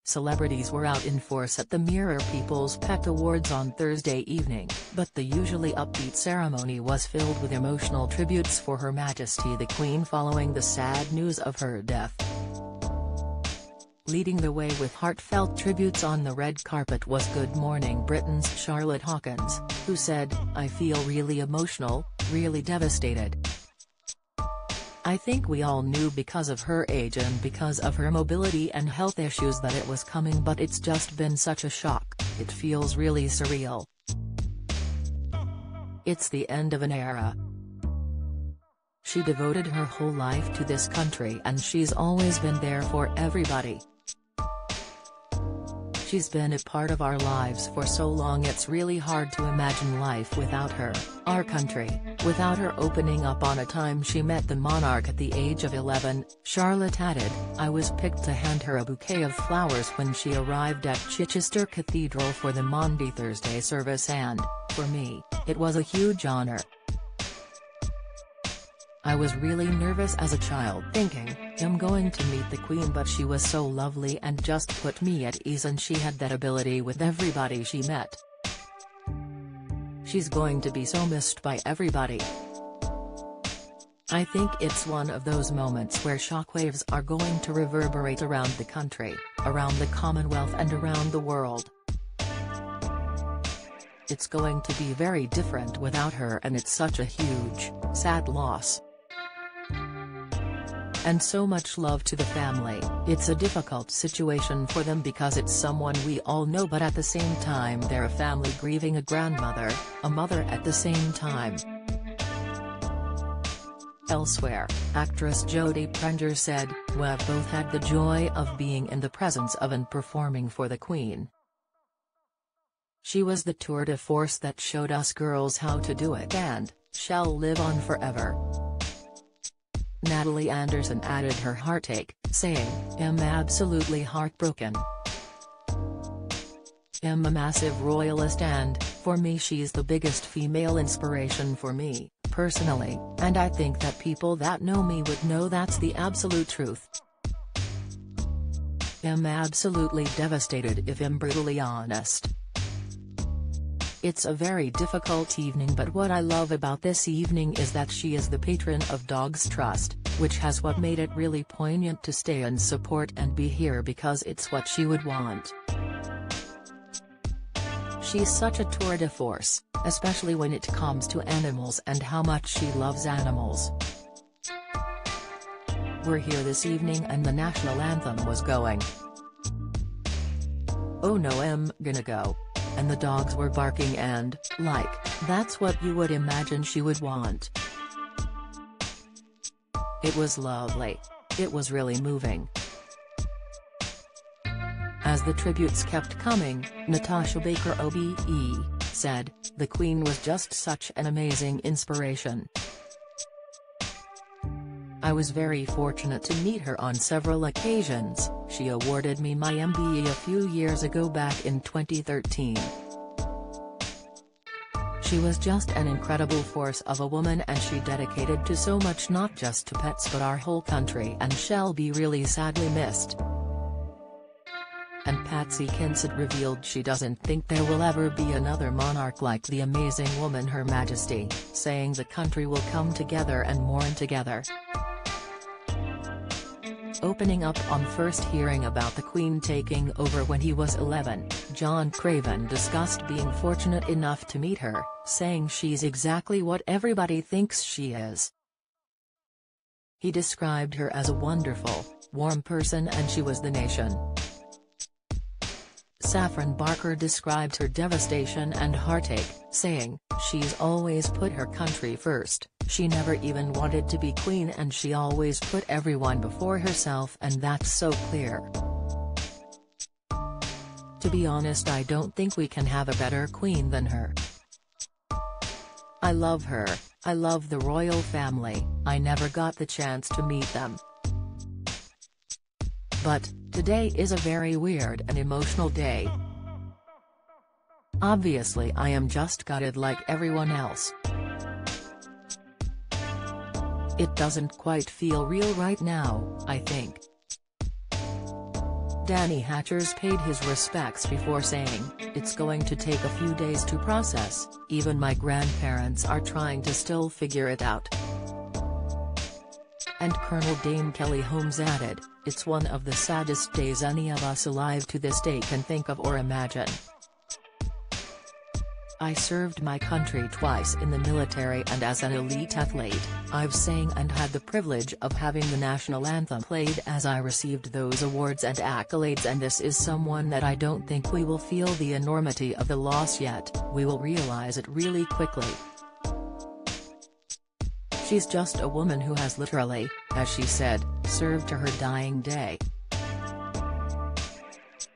Celebrities were out in force at the Mirror People's Pet Awards on Thursday evening, but the usually upbeat ceremony was filled with emotional tributes for Her Majesty the Queen following the sad news of her death. Leading the way with heartfelt tributes on the red carpet was Good Morning Britain's Charlotte Hawkins, who said, "I feel really emotional, really devastated. I think we all knew because of her age and because of her mobility and health issues that it was coming, but it's just been such a shock, it feels really surreal. It's the end of an era. She devoted her whole life to this country and she's always been there for everybody. She's been a part of our lives for so long, it's really hard to imagine life without her, our country, without her." Opening up on a time she met the monarch at the age of 11, Charlotte added, "I was picked to hand her a bouquet of flowers when she arrived at Chichester Cathedral for the Maundy Thursday service and, for me, it was a huge honor. I was really nervous as a child thinking, I'm going to meet the Queen, but she was so lovely and just put me at ease, and she had that ability with everybody she met. She's going to be so missed by everybody. I think it's one of those moments where shockwaves are going to reverberate around the country, around the Commonwealth and around the world. It's going to be very different without her, and it's such a huge, sad loss. And so much love to the family. It's a difficult situation for them because it's someone we all know, but at the same time they're a family grieving a grandmother, a mother at the same time." Elsewhere, actress Jodie Prenger said, "We've both had the joy of being in the presence of and performing for the Queen. She was the tour de force that showed us girls how to do it and shall live on forever." Natalie Anderson added her heartache, saying, "I'm absolutely heartbroken. I'm a massive royalist and, for me, she's the biggest female inspiration for me, personally, and I think that people that know me would know that's the absolute truth. I'm absolutely devastated if I'm brutally honest. It's a very difficult evening, but what I love about this evening is that she is the patron of Dogs Trust, which has what made it really poignant to stay and support and be here because it's what she would want. She's such a tour de force, especially when it comes to animals and how much she loves animals. We're here this evening and the national anthem was going. Oh no, I'm gonna go. And the dogs were barking and, like, that's what you would imagine she would want. It was lovely. It was really moving." As the tributes kept coming, Natasha Baker OBE said, "The Queen was just such an amazing inspiration. I was very fortunate to meet her on several occasions. She awarded me my MBE a few years ago back in 2013. She was just an incredible force of a woman, and she dedicated to so much, not just to pets but our whole country, and shall be really sadly missed." And Patsy Kinsett revealed she doesn't think there will ever be another monarch like the amazing woman Her Majesty, saying the country will come together and mourn together. Opening up on first hearing about the Queen taking over when he was 11, John Craven discussed being fortunate enough to meet her, saying she's exactly what everybody thinks she is. He described her as a wonderful, warm person, and she was the nation. Saffron Barker described her devastation and heartache, saying, "She's always put her country first, she never even wanted to be queen and she always put everyone before herself, and that's so clear. To be honest, I don't think we can have a better queen than her. I love her, I love the royal family, I never got the chance to meet them. But, today is a very weird and emotional day. Obviously I am just gutted like everyone else. It doesn't quite feel real right now, I think." Danny Hatchers paid his respects before saying, "It's going to take a few days to process, even my grandparents are trying to still figure it out." And Colonel Dame Kelly Holmes added, "It's one of the saddest days any of us alive to this day can think of or imagine. I served my country twice in the military, and as an elite athlete, I've sang and had the privilege of having the national anthem played as I received those awards and accolades, and this is someone that I don't think we will feel the enormity of the loss yet. We will realize it really quickly. She's just a woman who has literally, as she said, served to her dying day."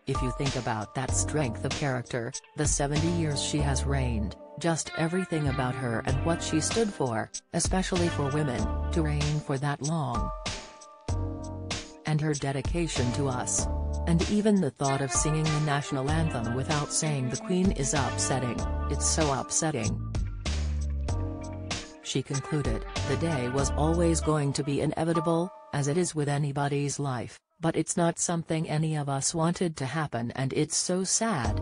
If you think about that strength of character, the 70 years she has reigned, just everything about her and what she stood for, especially for women, to reign for that long. And her dedication to us. And even the thought of singing the national anthem without saying the Queen is upsetting, it's so upsetting. She concluded, "The day was always going to be inevitable, as it is with anybody's life, but it's not something any of us wanted to happen, and it's so sad."